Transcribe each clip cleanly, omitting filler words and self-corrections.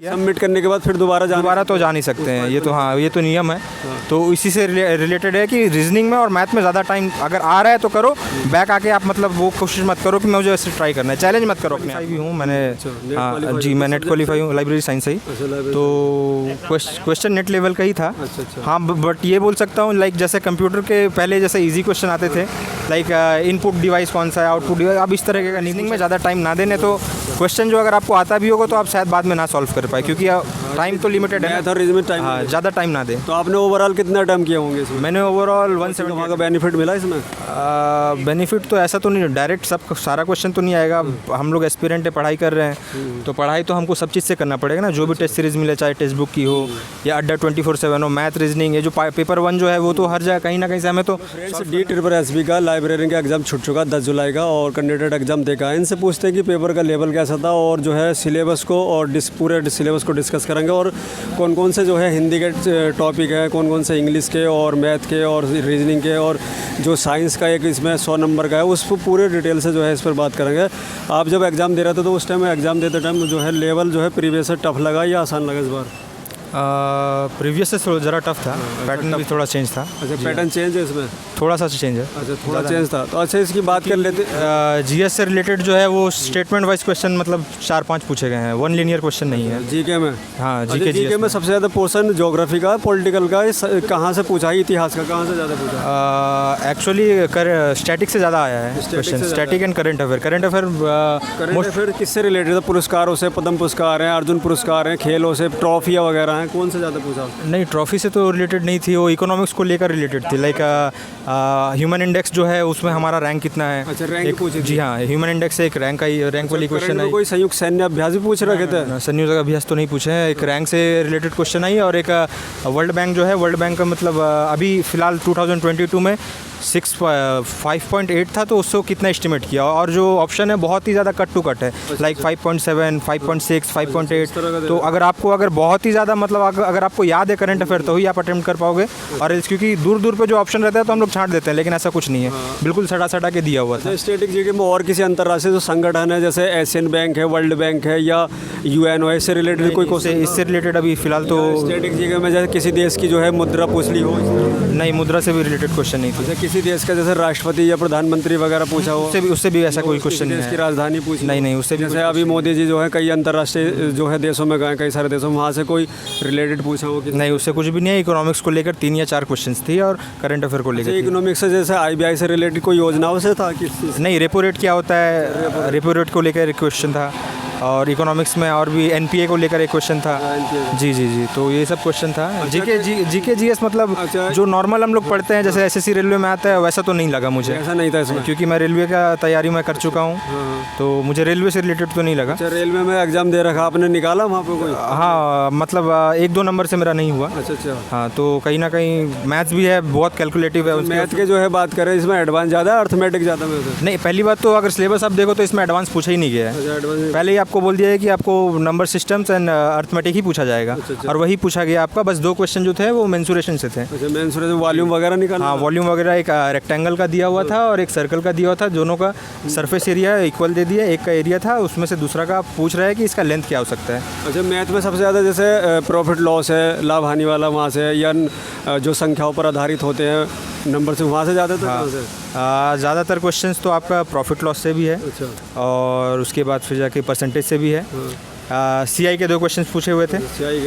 Submit करने के बाद फिर दोबारा तो जा नहीं सकते हैं, ये तो हाँ, ये तो नियम है। तो इसी से रिलेटेड है कि रीजनिंग में और मैथ में ज़्यादा टाइम अगर आ रहा है तो करो, बैक आके आप मतलब वो कोशिश मत करो कि मुझे ऐसे ट्राई करना है, चैलेंज मत करो अपने। भी हूँ मैंने, हाँ जी, मैं नेट क्वालिफाई हूँ, लाइब्रेरी साइंस से ही। तो क्वेश्चन नेट लेवल का ही था। हाँ, बट ये बोल सकता हूँ लाइक जैसे कंप्यूटर के पहले जैसे इजी क्वेश्चन आते थे, लाइक इनपुट डिवाइस कौन सा है, आउटपुट डिवाइस, अब इस तरह के रीजनिंग में ज़्यादा टाइम ना देने तो क्वेश्चन जो अगर आपको आता भी होगा तो आप शायद बाद में ना सॉल्व कर पाए, क्योंकि टाइम तो लिमिटेड है, हाँ, ज़्यादा टाइम ना दे। तो आपने ओवरऑल कितना अटेम्प्ट किए होंगे इसमें? मैंने ओवरऑल 170। वहाँ का बेनिफिट मिला इसमें? बेनिफिट तो ऐसा तो नहीं, डायरेक्ट सब सारा क्वेश्चन तो नहीं आएगा। हम लोग एस्पिरेंट है, पढ़ाई कर रहे हैं, तो पढ़ाई तो हमको सब चीज़ से करना पड़ेगा ना, जो भी टेस्ट सीरीज़ मिले, चाहे टेक्स्ट बुक की हो या अड्डा 24/7 हो, मैथ रीजनिंग, ये जो पेपर 1 जो है वो तो हर जगह कहीं ना कहीं से हमें तो। DSSB का लाइब्रेरियन का एग्ज़ाम छूट चुका 10 जुलाई का, और कैंडिडेट एग्ज़ाम देखा है। इनसे पूछते हैं कि पेपर का लेवल कैसा था, और जो है सिलेबस को और पूरे सिलेबस को डिस्कस करेंगे, और कौन कौन से जो है हिंदी के टॉपिक है, कौन कौन से इंग्लिश के और मैथ के और रीजनिंग के, और जो साइंस का एक इसमें 100 नंबर का है, उस पर पूरे डिटेल से जो है इस पर बात करेंगे। आप जब एग्ज़ाम दे रहे थे तो उस टाइम एग्ज़ाम देते टाइम जो है लेवल जो है प्रीवियस से टफ लगा या आसान लगा इस बार? प्रीवियस से ज़रा टफ था, पैटर्न भी थोड़ा चेंज था। अच्छा, पैटर्न चेंज है इसमें? थोड़ा सा चेंज है। अच्छा, थोड़ा चेंज था। तो अच्छा, इसकी बात कर लेते। जीएस से रिलेटेड जो है वो स्टेटमेंट वाइज क्वेश्चन मतलब 4-5 पूछे गए हैं, 1 लीनियर क्वेश्चन नहीं है। जीके में? हाँ, जीके में सबसे ज़्यादा पोर्शन ज्योग्राफी का, पॉलिटिकल का कहाँ से पूछा है, इतिहास का कहाँ से ज़्यादा पूछा? एक्चुअली स्टैटिक से ज़्यादा आया है question, static and current affair. Current affair किससे रिलेटेड था? पुरस्कारों से, पद्म पुरस्कार हैं, अर्जुन पुरस्कार हैं, खेलों से, ट्रॉफियाँ वगैरह हैं, कौन से ज़्यादा पूछा? नहीं, ट्रॉफी से तो रिलेटेड नहीं थी, वो इकोनॉमिक्स को लेकर रिलेटेड थी। लाइक ह्यूमन इंडेक्स जो है उसमें हमारा रैंक कितना है। अच्छा, रैंक पूछी? जी हाँ, ह्यूमन इंडेक्स से एक रैंक वाली क्वेश्चन है। कोई संयुक्त सैन्य अभ्यास भी पूछ रखे थे? संयुक्त अभ्यास तो नहीं पूछे हैं, एक रैंक से रिलेटेड क्वेश्चन आई, और एक वर्ल्ड बैंक जो है, वर्ल्ड बैंक का मतलब अभी फ़िलहाल 2022 में 5.8 था, तो उसको कितना एस्टिमेट किया, और जो ऑप्शन है बहुत ही ज़्यादा कट टू कट है, लाइक 5.7, 5.6, 5.8। तो अगर बहुत ही ज़्यादा मतलब अगर आपको याद है करंट अफेयर तो ही आप अटेम्प्ट कर पाओगे, और क्योंकि दूर दूर पे जो ऑप्शन रहता है तो हम लोग छांट देते हैं, लेकिन ऐसा कुछ नहीं है, बिल्कुल सटा के दिया हुआ था। स्टैटिक जीके में और किसी अंतर्राष्ट्रीय जो संगठन है, जैसे एशियन बैंक है, वर्ल्ड बैंक है, या UN से रिलेटेड कोई क्वेश्चन? इससे रिलेटेड अभी फिलहाल तो स्टैटिक जीके में जैसे किसी देश की जो है मुद्रा पूछ ली हो? नहीं, मुद्रा से भी रिलेटेड क्वेश्चन नहीं था। किसी देश का जैसे राष्ट्रपति या प्रधानमंत्री वगैरह पूछा हो? उससे भी ऐसा कोई क्वेश्चन नहीं है। देश की राजधानी पूछी? नहीं, उससे भी। जैसे अभी मोदी जी जो है कई अंतर्राष्ट्रीय जो है देशों में गए, कई सारे देशों में, वहाँ से कोई रिलेटेड पूछा हो? नहीं, उससे कुछ भी नहीं है। इकोनॉमिक्स को लेकर 3 या 4 क्वेश्चंस थी, और करंट अफेयर को लेकर। इकोनॉमिक्स से जैसे IBI से रिलेटेड कोई योजनाओं से था? नहीं, रेपो रेट क्या होता है, रेपो रेट को लेकर एक क्वेश्चन था, और इकोनॉमिक्स में और भी NPA को लेकर एक क्वेश्चन था। जी, तो ये सब क्वेश्चन था। जीके GS मतलब जो नॉर्मल हम लोग पढ़ते हैं, जैसे SSC रेलवे में आता है, वैसा तो नहीं लगा मुझे। ऐसा नहीं था इसमें? क्योंकि मैं रेलवे का तैयारी मैं कर चुका हूँ, तो मुझे रेलवे से रिलेटेड तो नहीं लगा। अच्छा, रेलवे में एग्जाम दे रखा आपने, निकाला वहाँ पे कोई? हाँ, मतलब 1-2 नंबर से मेरा नहीं हुआ। अच्छा। हाँ, तो कहीं ना कहीं मैथ्स भी है, बहुत कैलकुलेटिव है। मैथ के जो है बात करें, इसमें एडवांस ज़्यादा है, अर्थमेटिक ज़्यादा में? नहीं, पहली बात तो अगर सिलेबस आप देखो तो इसमें एडवांस पूछा ही नहीं गया है। पहले ही आपको बोल दिया है कि आपको नंबर सिस्टम्स एंड अर्थमेटिक ही पूछा जाएगा। और वही पूछा गया आपका। बस 2 क्वेश्चन जो थे वो मेंसुरेशन से थे। अच्छा, मेंसुरेशन, वॉल्यूम वगैरह निकालना? हाँ, वॉल्यूम वगैरह एक रेक्टेंगल का दिया हुआ था और एक सर्कल का दिया हुआ था, दोनों का सरफेस एरिया इक्वल दे दिया। एक का एरिया था, उसमें से दूसरा का पूछ रहा है कि इसका लेंथ क्या हो सकता है। अच्छा, मैथ में सबसे ज़्यादा जैसे प्रॉफिट लॉस है, लाभ हानि वाला वहाँ से, या जो संख्याओं पर आधारित होते हैं नंबर से, वहाँ से ज़्यादातर? हाँ, ज़्यादातर क्वेश्चंस तो आपका प्रॉफिट लॉस से भी है। अच्छा। और उसके बाद फिर जाके परसेंटेज से भी है। CI के 2 क्वेश्चन पूछे हुए थे।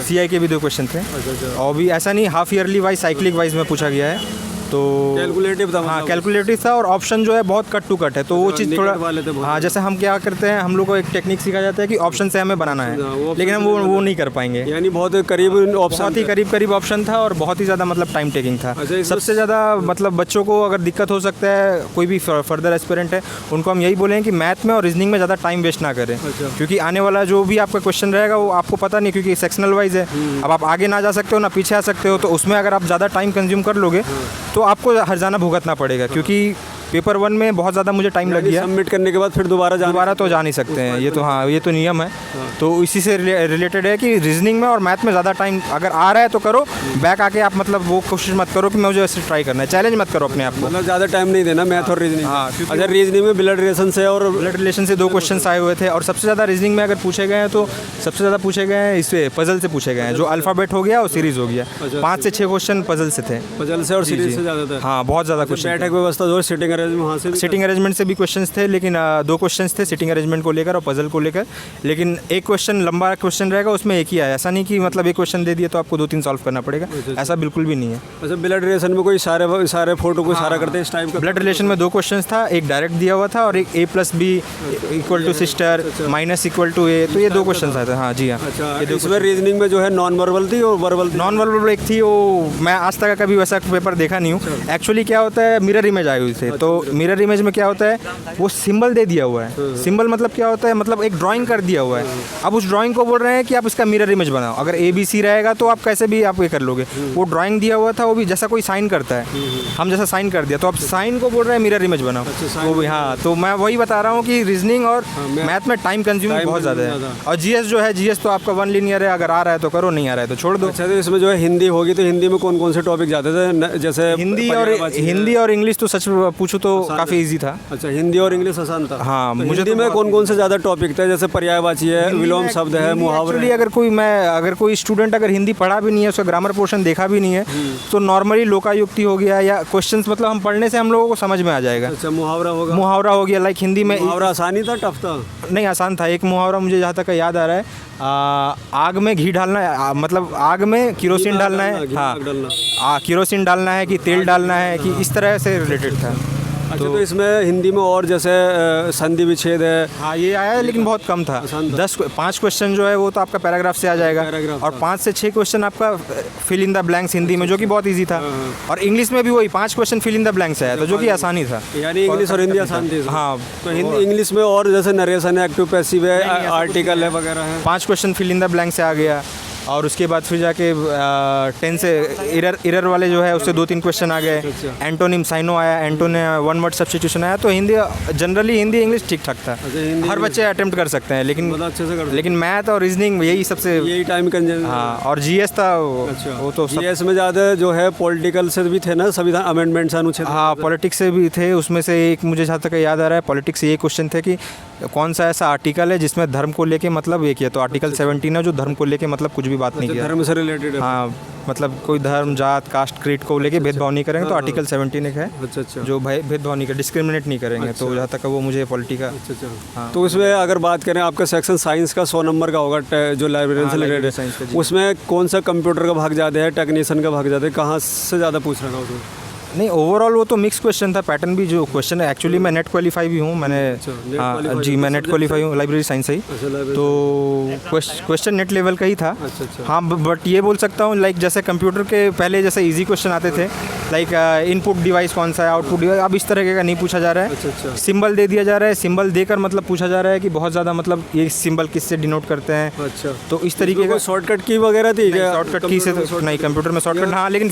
CI के भी 2 क्वेश्चन थे। अच्छा। और भी ऐसा नहीं, half yearly wise, cyclic wise में पूछा गया है। तो कैलकुलेटिव था? हाँ, कैलकुलेटिव था, और ऑप्शन जो है बहुत कट टू कट है, तो वो चीज़ थोड़ा। हाँ, जैसे हम क्या करते हैं, हम लोग को एक टेक्निक सिखाया जाता है कि ऑप्शन से हमें बनाना है, लेकिन हम वो नहीं कर पाएंगे। यानी बहुत करीब ऑप्शन, बहुत ही करीब ऑप्शन था, और बहुत ही ज़्यादा मतलब टाइम टेकिंग था। सबसे ज़्यादा मतलब बच्चों को अगर दिक्कत हो सकता है, कोई भी फर्दर एस्पिरेंट है, उनको हम यही बोलेंगे कि मैथ में और रीजनिंग में ज़्यादा टाइम वेस्ट ना करें। क्योंकि आने वाला जो भी आपका क्वेश्चन रहेगा वो आपको पता नहीं, क्योंकि सेक्शनल वाइज है। अब आप आगे ना जा सकते हो ना पीछे आ सकते हो, तो उसमें अगर आप ज़्यादा टाइम कंज्यूम कर लोगे तो आपको हर जाना भुगतना पड़ेगा। क्योंकि पेपर 1 में बहुत ज़्यादा मुझे टाइम लग गया। सबमिट करने के बाद फिर दोबारा तो जा नहीं सकते हैं, ये तो हाँ, ये तो नियम है। तो इसी से रिलेटेड है कि रीजनिंग में और मैथ में ज़्यादा टाइम अगर आ रहा है तो करो, बैक आके आप मतलब वो कोशिश मत करो कि मुझे ऐसे ट्राई करना है, चैलेंज मत करो अपने आप को। मतलब ज़्यादा टाइम नहीं देना मैथ और रीजनिंग। हाँ, अच्छा, रीजनिंग में ब्लड रिलेशन से और ब्लड रिलेशन से 2 क्वेश्चन आए हुए थे, और सबसे ज़्यादा रीजनिंग में अगर पूछे गए हैं तो सबसे ज़्यादा पूछे गए हैं इससे पजल से पूछे गए हैं, जो अल्फ़ाबेट हो गया और सीरीज़ हो गया। 5 से 6 क्वेश्चन पजल से थे, पजल से और सीरीज से ज़्यादा था। हाँ, बहुत ज़्यादा क्वेश्चन। बैठक व्यवस्था जो सिटिंग अरेंजमेंट वहाँ से सिटिंग अरेंजमेंट से भी क्वेश्चंस थे, लेकिन 2 क्वेश्चंस थे सिटिंग अरेंजमेंट को लेकर और पजल को लेकर, लेकिन एक क्वेश्चन लंबा क्वेश्चन रहेगा, उसमें एक ही आया। ऐसा नहीं कि मतलब एक क्वेश्चन दे दिया तो आपको 2-3 सॉल्व करना पड़ेगा, ऐसा बिल्कुल भी नहीं है। अच्छा, ब्लड रिलेशन में कोई सारे फोटो को इशारा करते हैं इस टाइप का? ब्लड रिलेशन में 2 क्वेश्चंस था, एक डायरेक्ट दिया हुआ था और एक A+B equal to sister minus equal to A, तो ये 2 क्वेश्चंस आए थे। हाँ जी हाँ। अच्छा, इसमें रीजनिंग में जो है नॉन वर्बल थी और वर्बल थी? नॉन वर्बल एक थी, वो मैं आज तक कभी वैसा पेपर देखा नहीं हूँ। एक्चुअली क्या होता है, मिरर इमेज आई हुई थी, तो मिरर इमेज में क्या होता है, वो सिंबल दे दिया हुआ है। सिंबल मतलब क्या होता है, मतलब एक ड्राइंग कर दिया हुआ है। अब उस ड्राइंग को बोल रहे हैं कि आप इसका मिरर इमेज बनाओ। अगर ABC रहेगा तो आप कैसे भी आप ये कर लोगे। वो ड्राइंग दिया हुआ था, वो भी जैसा कोई साइन करता है, हम जैसा साइन कर दिया, तो आप साइन को बोल रहे हैं मिरर इमेज बनाओ। वो भी हाँ, तो मैं वही बता रहा हूँ कि रीजनिंग और मैथ में टाइम कंज्यूमिंग बहुत ज़्यादा है। और GS जो है, GS तो आपका 1 लीनियर है, अगर आ रहा है तो करो, नहीं आ रहा है तो छोड़ दो। अच्छा, तो इसमें जो है हिंदी होगी, तो हिंदी में कौन कौन से टॉपिक जाते थे? जैसे हिंदी और इंग्लिश तो सच पूछूं तो काफ़ी इजी था। अच्छा, हिंदी और इंग्लिश आसान था। हाँ, तो मुझे हिंदी में कौन कौन से ज़्यादा टॉपिक थे? जैसे पर्यायवाची है, विलोम शब्द है, मुहावरे। अगर कोई स्टूडेंट अगर हिंदी पढ़ा भी नहीं है, उसका ग्रामर पोर्शन देखा भी नहीं है, तो नॉर्मली लोकायुक्ति हो गया या क्वेश्चंस मतलब हम पढ़ने से हम लोगों को समझ में आ जाएगा। अच्छा, मुहावरा होगा। मुहावरा हो गया, लाइक हिंदी में मुहावरा आसानी था टफ था? नहीं, आसान था। एक मुहावरा मुझे जहाँ तक याद आ रहा है, आग में घी डालना है, मतलब आग में केरोसिन डालना है। हाँ, केरोसिन डालना है कि तेल डालना है, कि इस तरह से रिलेटेड था। अच्छा, तो इसमें हिंदी में और जैसे संधि विच्छेद है, हाँ ये आया है, लेकिन बहुत कम था। 5 क्वेश्चन जो है वो तो आपका पैराग्राफ से आ जाएगा, और 5 से 6 क्वेश्चन आपका fill in the blanks Hindi में, जो कि बहुत इजी था। और इंग्लिश में भी वही 5 question fill in the blanks आया, तो जो कि आसानी था। यानी इंग्लिश और हिंदी आसान थी। हाँ, तो हिंदी इंग्लिश में और जैसे नरेशन है, एक्टिव पैसिव है, आर्टिकल है वगैरह है। 5 question fill in the blank से आ गया, और उसके बाद फिर जाके 10 से एरर वाले जो है उससे 2-3 क्वेश्चन आ गए। एंटोनिम साइनो आया, एंटोने 1 वर्ड सब्स्टिट्यूशन आया। तो हिंदी जनरली हिंदी इंग्लिश ठीक ठाक था, हर बच्चे अटेम्प्ट कर सकते हैं, लेकिन मैथ और रीजनिंग यही टाइम कंज्यूम। हाँ, और GS था वो तो GS में ज़्यादा जो है पॉलिटिकल से भी थे ना, संविधान अमेंडमेंट्स अनुच्छेद। हाँ, पॉलिटिक्स से भी थे। उसमें से एक मुझे जहाँ तक याद आ रहा है, पॉलिटिक्स से ये क्वेश्चन थे कि कौन सा ऐसा आर्टिकल है जिसमें धर्म को लेके मतलब ये किया, तो आर्टिकल 17 है जो धर्म को लेके मतलब कुछ भी बात नहीं किया, धर्म से रिलेटेड है। हाँ, मतलब कोई धर्म, जात, कास्ट, क्रीड को लेके भेदभाव नहीं करेंगे, तो आर्टिकल 17 एक है जो भेदभाव नहीं कर, डिस्क्रिमिनेट नहीं करेंगे। तो जहाँ तक वो मुझे पॉलिटी का। हाँ, तो उसमें अगर बात करें, आपका सेक्शन साइंस का 100 नंबर का होगा, जो लाइब्रेरियन से रिलेटेड है, उसमें कौन सा कंप्यूटर का भाग ज़्यादा है, टेक्नीशियन का भाग ज़्यादा है, कहाँ से ज़्यादा पूछ रहा था? नहीं, ओवरऑल वो तो मिक्स क्वेश्चन था। पैटर्न भी जो क्वेश्चन है, एक्चुअली मैं नेट क्वालिफाई भी हूँ, मैंने हाँ जी, मैं नेट क्वालिफाई हूँ, लाइब्रेरी साइंस से ही। तो क्वेश्चन नेट लेवल का ही था। हाँ, बट ये बोल सकता हूँ, लाइक जैसे कंप्यूटर के पहले जैसे इजी क्वेश्चन आते थे, लाइक इनपुट डिवाइस कौन सा है, आउटपुट डिवाइस, अब इस तरह का नहीं पूछा जा रहा है। सिंबल दे दिया जा रहा है, सिंबल देकर मतलब पूछा जा रहा है कि बहुत ज़्यादा मतलब ये सिंबल किससे डिनोट करते हैं। अच्छा, तो इस तरीके का शॉर्टकट की वगैरह थी क्या? शॉर्टकट की से तो नहीं, कंप्यूटर में शॉर्टकट हाँ, लेकिन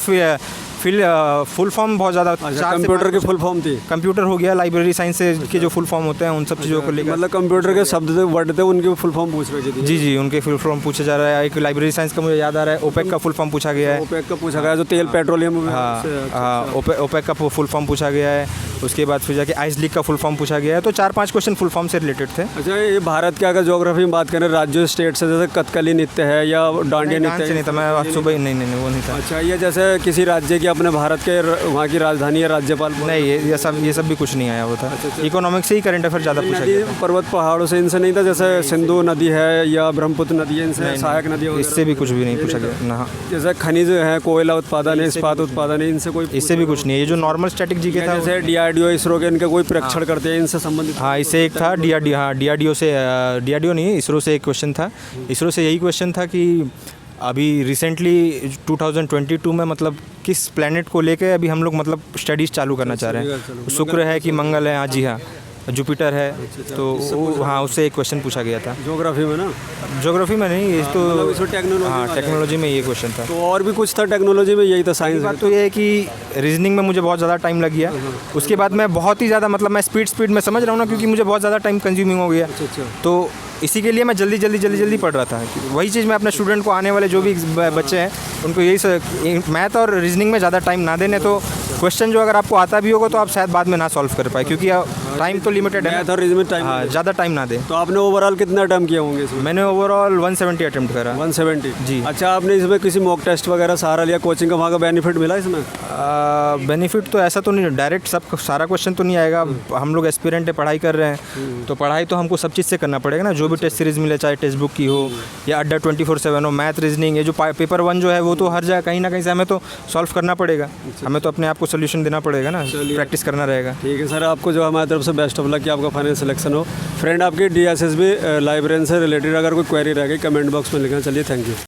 फुल फॉर्म बहुत ज़्यादा। कंप्यूटर की फुल फॉर्म थी, कंप्यूटर हो गया, लाइब्रेरी साइंस के जो फुल फॉर्म होते हैं उन सब चीज़ों को लेकर, मतलब कंप्यूटर के शब्द थे, वर्ड थे, उनके फुल फॉर्म पूछ रहे थे। जी, उनके फुल फॉर्म पूछा जा रहा है। एक लाइब्रेरी साइंस का मुझे याद आ रहा है, ओपेक का फुल फॉर्म पूछा गया है। ओपेक का पूछा गया, जो तेल पेट्रोलियम। हाँ, ओपेक का फुल फॉर्म पूछा गया है। उसके बाद फिर जाके आइस लीग का फुल फॉर्म पूछा गया है। तो 4-5 क्वेश्चन फुल फॉर्म से रिलेटेड थे। अच्छा, ये भारत के अगर ज्योग्राफी में बात करें, राज्यों स्टेट से, जैसे कथकली नृत्य है या डांडिया नृत्य नहीं था, मैं आज सुबह नहीं वो नहीं था। अच्छा, ये जैसे किसी राज्य की अपने भारत के वहाँ की राजधानी या राज्यपाल, नहीं, ये सब भी कुछ नहीं आया हुआ था। इकोनॉमिक्स से ही करंट अफेयर ज़्यादा पूछा गया। पर्वत पहाड़ों से इनसे नहीं था, जैसे सिंधु नदी है या ब्रह्मपुत्र नदी है, इनसे सहायक नदी, इससे भी कुछ भी नहीं पूछा गया ना। जैसे खनिज है, कोयला उत्पादन है, इस्पात उत्पादन है, इनसे कोई, इससे भी कुछ नहीं है। ये जो नॉर्मल स्टैटिक जीके था, जैसे DRDO, इसरो के इनके कोई परीक्षण करते हैं, इनसे संबंधित। हाँ, इससे एक था DRDO नहीं, इसरो से एक क्वेश्चन था। इसरो से यही क्वेश्चन था कि अभी रिसेंटली 2022 में मतलब किस प्लैनेट को लेके अभी हम लोग मतलब स्टडीज़ चालू करना चाह रहे हैं। शुक्र है कि मंगल है, हाँ जी हाँ, जुपिटर है, तो हाँ उससे एक क्वेश्चन पूछा गया था। ज्योग्राफी में ना? ज्योग्राफी में नहीं, ये तो मतलब इसमें टेक्नोलॉजी हाँ में आ टेक्नोलॉजी में ये क्वेश्चन था। तो और भी कुछ था टेक्नोलॉजी में, यही था साइंस बात तो ये है कि रीजनिंग में मुझे बहुत ज़्यादा टाइम लग गया। उसके बाद मैं बहुत ही ज़्यादा मतलब मैं स्पीड में समझ रहा हूँ ना, क्योंकि मुझे बहुत ज़्यादा टाइम कंज्यूमिंग हो गया। अच्छा। तो इसी के लिए मैं जल्दी पढ़ रहा था। वही चीज़ मैं अपने स्टूडेंट को, आने वाले जो भी बच्चे हैं उनको यही मैथ और रीजनिंग में ज़्यादा टाइम ना देने, तो क्वेश्चन जो अगर आपको आता भी होगा तो आप शायद बाद में ना सॉल्व कर पाए, क्योंकि टाइम तो लिमिटेड है। मैथ और रीजनिंग में टाइम हाँ ज़्यादा टाइम ना दे। तो आपने ओवरऑल कितना अटेम्प्ट किए होंगे इसमें? मैंने ओवरऑल 170 अटेम्प्ट करा। 170 जी। अच्छा, आपने इसमें किसी मॉक टेस्ट वगैरह सहारा लिया, कोचिंग का वहाँ का बेनिफिट मिला इसमें? बेनिफिट तो ऐसा तो नहीं, डायरेक्ट सब सारा क्वेश्चन तो नहीं आएगा। हम लोग एस्पिरेंट है, पढ़ाई कर रहे हैं, तो पढ़ाई तो हमको सब चीज़ से करना पड़ेगा ना। जो भी टेस्ट सीरीज़ मिले, चाहे टेक्स्ट बुक की हो या अड्डा 24/7 हो, मैथ रीजनिंग, ये जो पेपर 1 जो है वो तो हर जगह कहीं ना कहीं से हमें तो सॉल्व करना पड़ेगा। हमें तो अपने आप को सोल्यूशन देना पड़ेगा ना, प्रैक्टिस करना रहेगा। ठीक है सर, आपको जो हमारी तरफ से बेस्ट ऑफ लक कि आपका फाइनल सिलेक्शन हो। फ्रेंड, आपकी DSSB लाइब्रेरी से रिलेटेड अगर कोई क्वेरी रह गई कमेंट बॉक्स में लिखना। चलिए, थैंक यू।